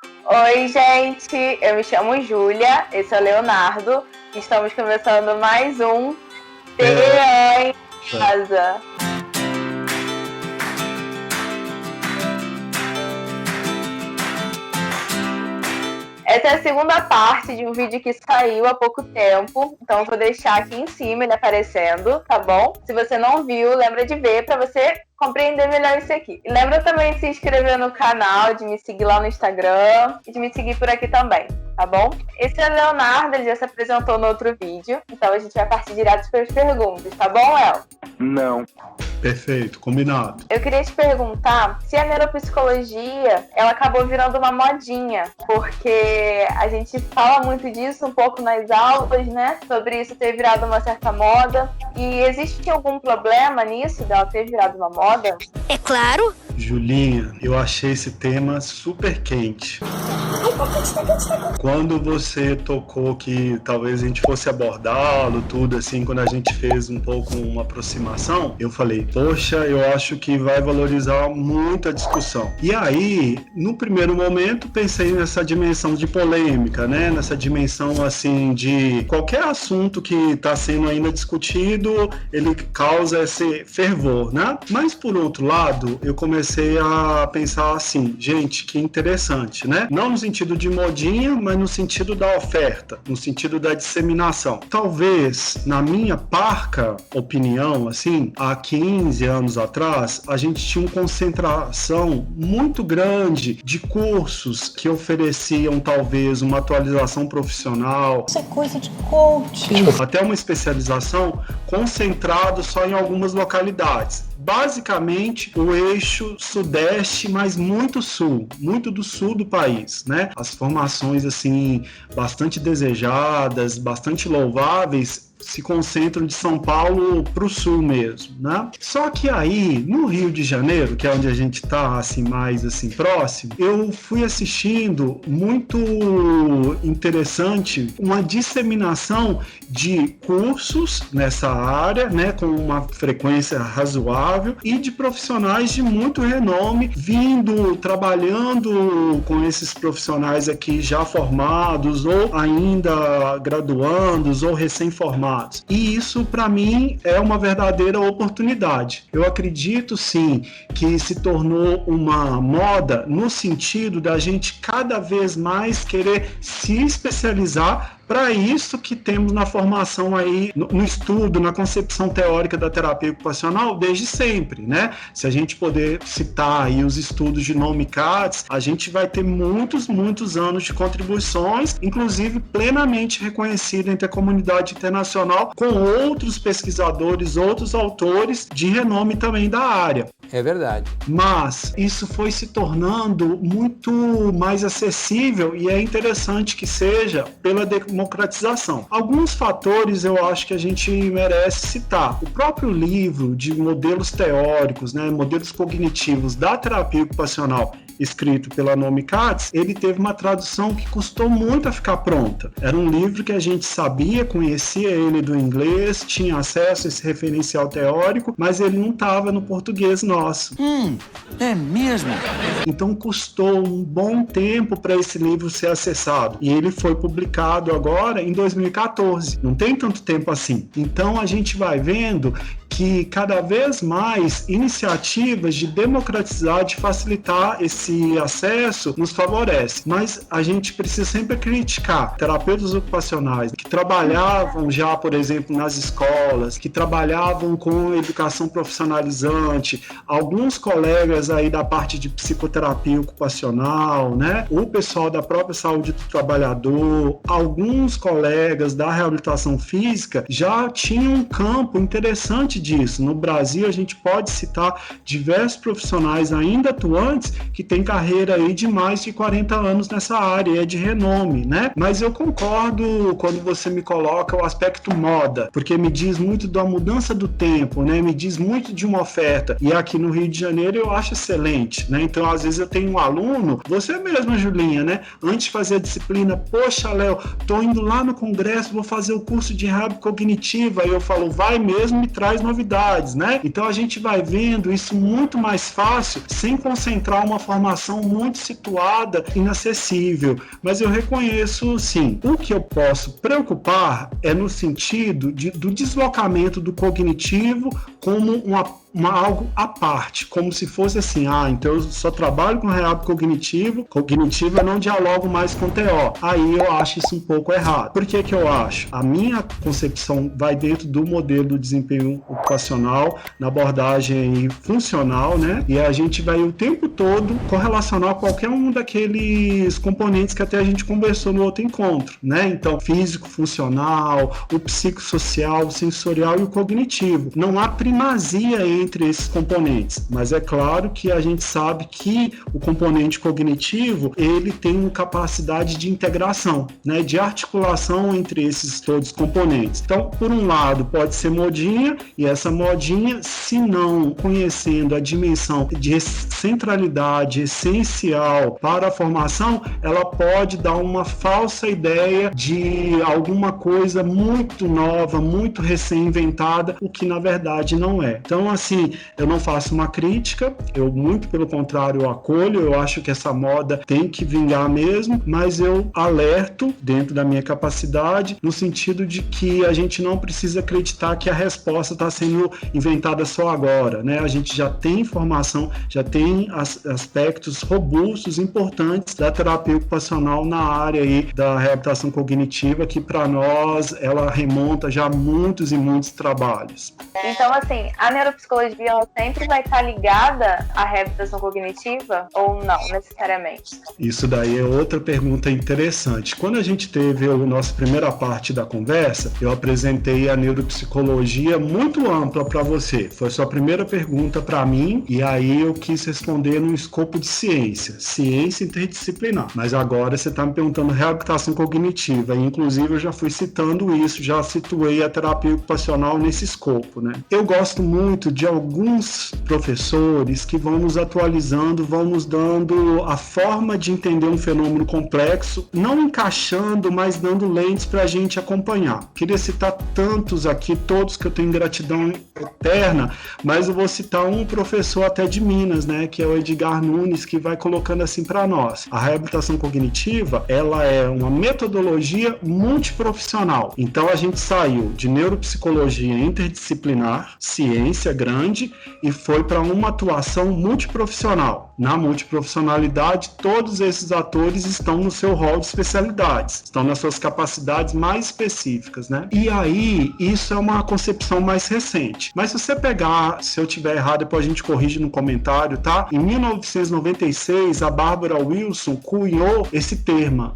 Oi, gente, eu me chamo Júlia, esse é o Leonardo. Estamos começando mais um TEA em Casa. Essa é a segunda parte de um vídeo que saiu há pouco tempo, então eu vou deixar aqui em cima ele aparecendo, tá bom? Se você não viu, lembra de ver para você compreender melhor isso aqui. E lembra também de se inscrever no canal, de me seguir lá no Instagram e de me seguir por aqui também, tá bom? Esse é o Leonardo, ele já se apresentou no outro vídeo, então a gente vai partir direto para as perguntas, tá bom, El? Não. Perfeito, combinado. Eu queria te perguntar se a neuropsicologia, ela acabou virando uma modinha, porque a gente fala muito disso um pouco nas aulas, né? Sobre isso ter virado uma certa moda. E existe algum problema nisso, dela ter virado uma moda? É claro. Julinha, eu achei esse tema super quente. Quando você tocou que talvez a gente fosse abordá-lo, tudo assim, quando a gente fez um pouco uma aproximação, eu falei, poxa, eu acho que vai valorizar muito a discussão. E aí, no primeiro momento, pensei nessa dimensão de polêmica, né? Nessa dimensão, assim, de qualquer assunto que está sendo ainda discutido, ele causa esse fervor, né? Mas, por outro lado, eu comecei a pensar assim, gente, que interessante, né? Não no sentido de modinha, mas no sentido da oferta, no sentido da disseminação. Talvez, na minha parca opinião, assim, há 15 anos atrás, a gente tinha uma concentração muito grande de cursos que ofereciam talvez uma atualização profissional. Isso é coisa de coach. Até uma especialização concentrado só em algumas localidades. Basicamente, o eixo sudeste, mas muito sul, muito do sul do país, né? As formações, assim, bastante desejadas, bastante louváveis, se concentram de São Paulo para o sul mesmo, né? Só que aí, no Rio de Janeiro, que é onde a gente está assim, mais assim, próximo, eu fui assistindo muito interessante uma disseminação de cursos nessa área, né, com uma frequência razoável e de profissionais de muito renome vindo, trabalhando com esses profissionais aqui já formados ou ainda graduandos ou recém-formados. E isso, para mim, é uma verdadeira oportunidade. Eu acredito, sim, que se tornou uma moda no sentido da gente cada vez mais querer se especializar para isso que temos na formação aí, no estudo, na concepção teórica da terapia ocupacional desde sempre, né? Se a gente poder citar aí os estudos de Noam Katz, a gente vai ter muitos anos de contribuições, inclusive plenamente reconhecido entre a comunidade internacional, com outros pesquisadores, outros autores de renome também da área. É verdade. Mas isso foi se tornando muito mais acessível e é interessante que seja pela democratização. Alguns fatores eu acho que a gente merece citar. O próprio livro de modelos teóricos, né, modelos cognitivos da terapia ocupacional, escrito pela Noam Katz, ele teve uma tradução que custou muito a ficar pronta. Era um livro que a gente sabia, conhecia ele do inglês, tinha acesso a esse referencial teórico, mas ele não estava no português nosso. É mesmo? Então custou um bom tempo para esse livro ser acessado. E ele foi publicado agora em 2014. Não tem tanto tempo assim. Então a gente vai vendo que cada vez mais iniciativas de democratizar, de facilitar esse acesso nos favorece. Mas a gente precisa sempre criticar terapeutas ocupacionais que trabalhavam já, por exemplo, nas escolas, que trabalhavam com educação profissionalizante, alguns colegas aí da parte de psicoterapia ocupacional, né? O pessoal da própria saúde do trabalhador, alguns colegas da reabilitação física já tinham um campo interessante disso. No Brasil, a gente pode citar diversos profissionais ainda atuantes que têm carreira aí de mais de 40 anos nessa área, e é de renome, né? Mas eu concordo quando você me coloca o aspecto moda, porque me diz muito da mudança do tempo, né? Me diz muito de uma oferta, e aqui no Rio de Janeiro eu acho excelente, né? Então, às vezes eu tenho um aluno, você mesma, Julinha, né? Antes de fazer a disciplina, poxa, Léo, tô indo lá no congresso, vou fazer o curso de rehab cognitiva, e eu falo, vai mesmo, me traz novidades, né? Então a gente vai vendo isso muito mais fácil, sem concentrar uma formação informação muito situada, inacessível, mas eu reconheço, sim, o que eu posso preocupar é no sentido do deslocamento do cognitivo como algo à parte, como se fosse assim, então eu só trabalho com rehab cognitivo eu não dialogo mais com TO. Aí eu acho isso um pouco errado. Por que eu acho? A minha concepção vai dentro do modelo do desempenho ocupacional, na abordagem funcional, né? E a gente vai o tempo todo correlacionar qualquer um daqueles componentes que até a gente conversou no outro encontro, né? Então, físico, funcional, o psicossocial, o sensorial e o cognitivo. Não há primazia entre esses componentes, mas é claro que a gente sabe que o componente cognitivo, ele tem uma capacidade de integração, né, de articulação entre esses todos componentes. Então, por um lado, pode ser modinha, e essa modinha, se não conhecendo a dimensão de centralidade essencial para a formação, ela pode dar uma falsa ideia de alguma coisa muito nova, muito recém-inventada, o que na verdade não é. Então, assim, eu não faço uma crítica, eu muito pelo contrário eu acolho, eu acho que essa moda tem que vingar mesmo, mas eu alerto dentro da minha capacidade, no sentido de que a gente não precisa acreditar que a resposta está sendo inventada só agora, né? A gente já tem informação, já tem aspectos robustos, importantes da terapia ocupacional na área aí da reabilitação cognitiva, que para nós ela remonta já a muitos e muitos trabalhos. Então, assim, a neuropsicologia ela sempre vai estar ligada à reabilitação cognitiva ou não, necessariamente? Isso daí é outra pergunta interessante. Quando a gente teve a nossa primeira parte da conversa, eu apresentei a neuropsicologia muito ampla para você. Foi sua primeira pergunta para mim, e aí eu quis responder num escopo de ciência interdisciplinar. Mas agora você está me perguntando reabilitação cognitiva, e inclusive eu já fui citando isso, já situei a terapia ocupacional nesse escopo, né? Eu gosto muito de alguns professores que vão nos atualizando, vão nos dando a forma de entender um fenômeno complexo, não encaixando, mas dando lentes para a gente acompanhar. Queria citar tantos aqui, todos que eu tenho gratidão eterna, mas eu vou citar um professor até de Minas, né, que é o Edgar Nunes, que vai colocando assim para nós. A reabilitação cognitiva, ela é uma metodologia multiprofissional. Então a gente saiu de neuropsicologia interdisciplinar, ciência grande, e foi para uma atuação multiprofissional. Na multiprofissionalidade, todos esses atores estão no seu rol de especialidades, estão nas suas capacidades mais específicas, né? E aí, isso é uma concepção mais recente. Mas se você pegar, se eu tiver errado, depois a gente corrige no comentário, tá? Em 1996, a Barbara Wilson cunhou esse termo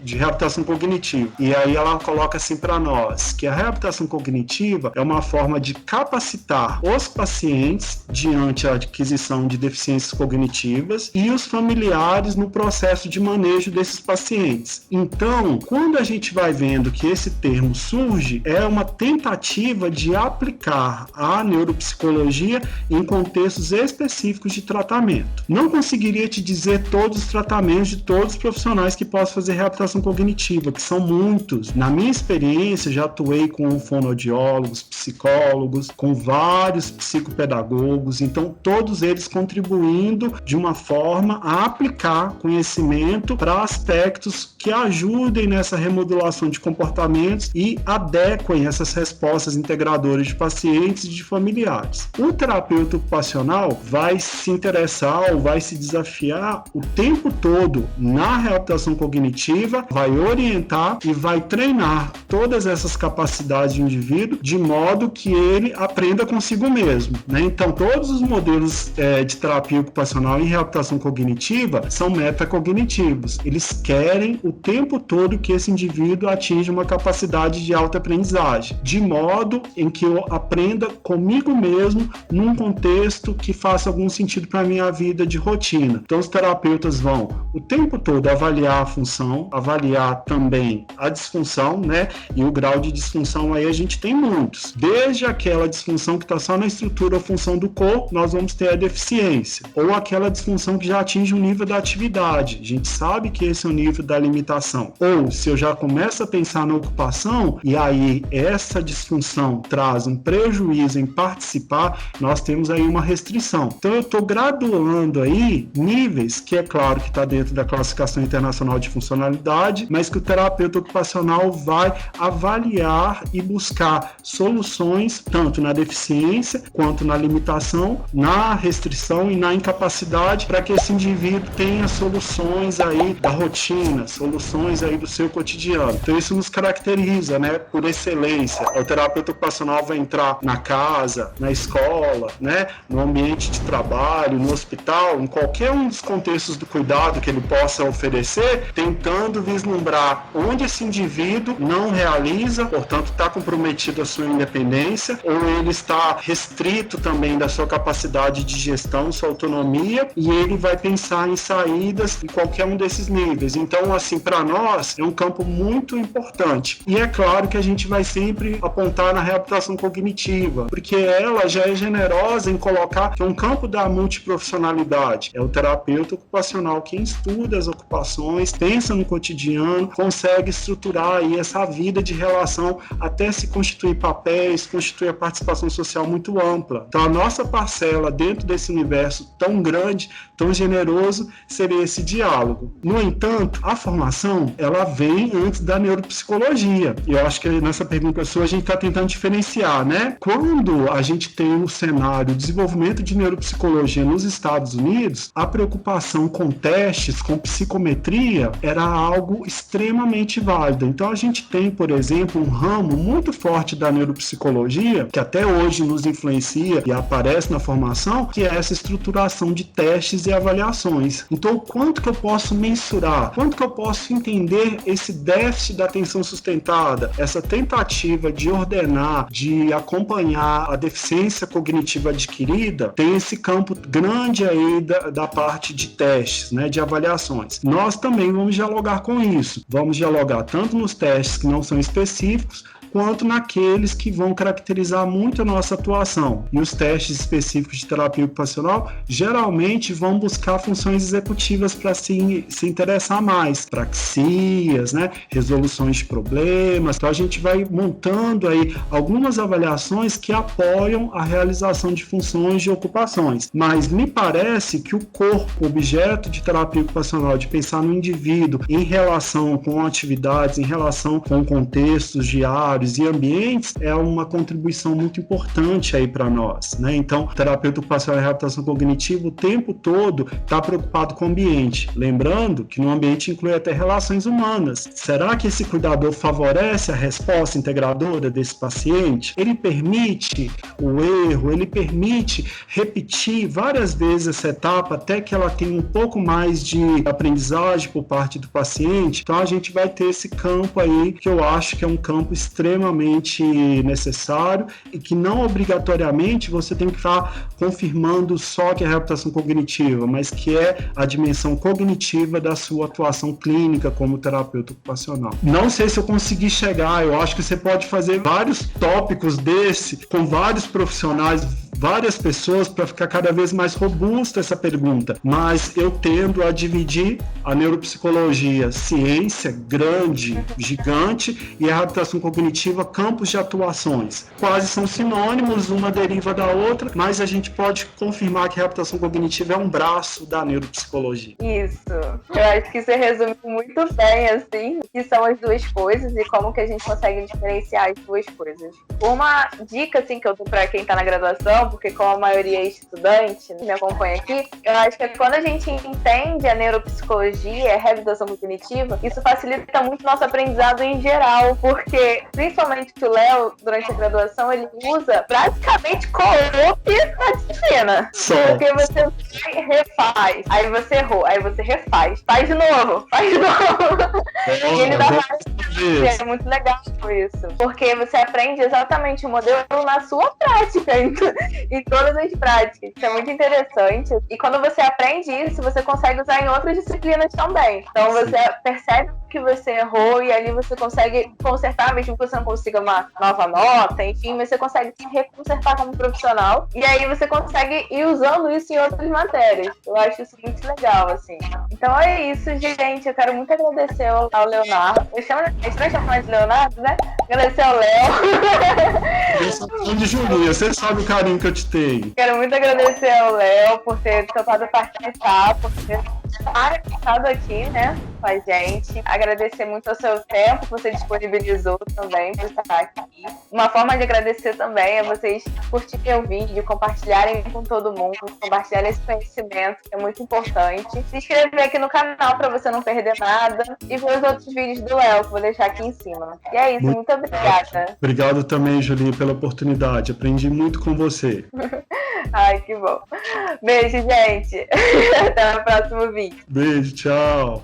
de reabilitação cognitiva. E aí ela coloca assim para nós, que a reabilitação cognitiva é uma forma de capacitar os pacientes diante da aquisição de deficiências cognitivas e os familiares no processo de manejo desses pacientes. Então, quando a gente vai vendo que esse termo surge, é uma tentativa de aplicar a neuropsicologia em contextos específicos de tratamento. Não conseguiria te dizer todos os tratamentos de todos os profissionais que possam fazer reabilitação cognitiva, que são muitos. Na minha experiência, já atuei com fonoaudiólogos, psicólogos, com vários psicopedagogos, então todos eles contribuindo de uma forma a aplicar conhecimento para aspectos que ajudem nessa remodulação de comportamentos e adequem essas respostas integradoras de pacientes e de familiares. O terapeuta ocupacional vai se interessar ou vai se desafiar o tempo todo na reabilitação cognitiva, vai orientar e vai treinar todas essas capacidades do indivíduo de modo que ele aprenda consigo mesmo, né? Então, todos os modelos de terapia ocupacional em reabilitação cognitiva são metacognitivos. Eles querem o tempo todo que esse indivíduo atinja uma capacidade de autoaprendizagem, de modo em que eu aprenda comigo mesmo num contexto que faça algum sentido para a minha vida de rotina. Então, os terapeutas vão o tempo todo avaliar a função disfunção, avaliar também a disfunção, né? E o grau de disfunção aí a gente tem muitos. Desde aquela disfunção que está só na estrutura ou função do corpo, nós vamos ter a deficiência. Ou aquela disfunção que já atinge o nível da atividade. A gente sabe que esse é o nível da limitação. Ou se eu já começo a pensar na ocupação, e aí essa disfunção traz um prejuízo em participar, nós temos aí uma restrição. Então eu estou graduando aí níveis, que é claro que está dentro da classificação internacional de funcionalidade, mas que o terapeuta ocupacional vai avaliar e buscar soluções tanto na deficiência quanto na limitação, na restrição e na incapacidade, para que esse indivíduo tenha soluções aí da rotina, soluções aí do seu cotidiano. Então isso nos caracteriza, né, por excelência. O terapeuta ocupacional vai entrar na casa, na escola, né, no ambiente de trabalho, no hospital, em qualquer um dos contextos do cuidado que ele possa oferecer, tentando vislumbrar onde esse indivíduo não realiza, portanto está comprometido a sua independência, ou ele está restrito também da sua capacidade de gestão, sua autonomia, e ele vai pensar em saídas em qualquer um desses níveis. Então, assim, para nós é um campo muito importante. E é claro que a gente vai sempre apontar na reabilitação cognitiva, porque ela já é generosa em colocar que é um campo da multiprofissionalidade. É o terapeuta ocupacional quem estuda as ocupações, pensa no cotidiano, consegue estruturar aí essa vida de relação até se constituir papéis, constituir a participação social muito ampla. Então a nossa parcela dentro desse universo tão grande, tão generoso, seria esse diálogo. No entanto, a formação, ela vem antes da neuropsicologia. E eu acho que nessa pergunta sua a gente está tentando diferenciar, né? Quando a gente tem um cenário de desenvolvimento de neuropsicologia nos Estados Unidos, a preocupação com testes, com psicometria, era algo extremamente válido. Então a gente tem, por exemplo, um ramo muito forte da neuropsicologia, que até hoje nos influencia e aparece na formação, que é essa estruturação de testes e avaliações. Então, o quanto que eu posso mensurar, quanto que eu posso entender esse déficit da atenção sustentada, essa tentativa de ordenar, de acompanhar a deficiência cognitiva adquirida, tem esse campo grande aí da parte de testes, né, de avaliações. Nós também vamos dialogar com isso. Vamos dialogar tanto nos testes que não são específicos, quanto naqueles que vão caracterizar muito a nossa atuação. E os testes específicos de terapia ocupacional geralmente vão buscar funções executivas para se interessar mais, praxias, né, resoluções de problemas. Então a gente vai montando aí algumas avaliações que apoiam a realização de funções de ocupações. Mas me parece que o corpo, objeto de terapia ocupacional, de pensar no indivíduo em relação com atividades, em relação com contextos diários e ambientes, é uma contribuição muito importante aí para nós, né? Então, o terapeuta ocupacional e reabilitação cognitiva o tempo todo está preocupado com o ambiente. Lembrando que no ambiente inclui até relações humanas. Será que esse cuidador favorece a resposta integradora desse paciente? Ele permite o erro, ele permite repetir várias vezes essa etapa até que ela tenha um pouco mais de aprendizagem por parte do paciente? Então, a gente vai ter esse campo aí que eu acho que é um campo extremamente necessário e que não obrigatoriamente você tem que estar confirmando só que é a reabilitação cognitiva, mas que é a dimensão cognitiva da sua atuação clínica como terapeuta ocupacional. Não sei se eu consegui chegar, eu acho que você pode fazer vários tópicos desse com vários profissionais, várias pessoas, para ficar cada vez mais robusta essa pergunta, mas eu tendo a dividir a neuropsicologia, ciência grande, gigante, e a reabilitação cognitiva, campos de atuações. Quase são sinônimos, uma deriva da outra, mas a gente pode confirmar que a reabilitação cognitiva é um braço da neuropsicologia. Isso. Eu acho que você resume muito bem, assim, o que são as duas coisas e como que a gente consegue diferenciar as duas coisas. Uma dica, assim, que eu dou para quem está na graduação, porque como a maioria é estudante, me acompanha aqui, eu acho que quando a gente entende a neuropsicologia, a reabilitação cognitiva, isso facilita muito o nosso aprendizado em geral, porque principalmente o Léo, durante a graduação, ele usa praticamente co-op na disciplina. Porque você refaz, aí você errou, aí você refaz, faz de novo. E ele dá mais. É muito legal isso, porque você aprende exatamente o modelo na sua prática, em todas as práticas. Isso é muito interessante. E quando você aprende isso, você consegue usar em outras disciplinas positivas também. Então você percebe que você errou e ali você consegue consertar, mesmo que você não consiga uma nova nota, enfim, mas você consegue se reconsertar como profissional e aí você consegue ir usando isso em outras matérias. Eu acho isso muito legal, assim. Então é isso, gente. Eu quero muito agradecer ao Leonardo. A gente vai chamar de Leonardo, né? Agradecer ao Léo. Eu sou fã de Julia, você sabe o carinho que eu te tenho. Quero muito agradecer ao Léo por ter topado participar, por ter estado aqui, né, com a gente. Agradecer muito ao seu tempo que você disponibilizou também por estar aqui. Uma forma de agradecer também é vocês curtirem o vídeo, compartilharem com todo mundo, compartilharem esse conhecimento, que é muito importante. Se inscrever aqui no canal para você não perder nada e ver os outros vídeos do Léo, que eu vou deixar aqui em cima. E é isso, muito obrigada. Obrigado também, Julia, pela oportunidade. Aprendi muito com você. Ai, que bom. Beijo, gente. Até o próximo vídeo. Beijo, tchau.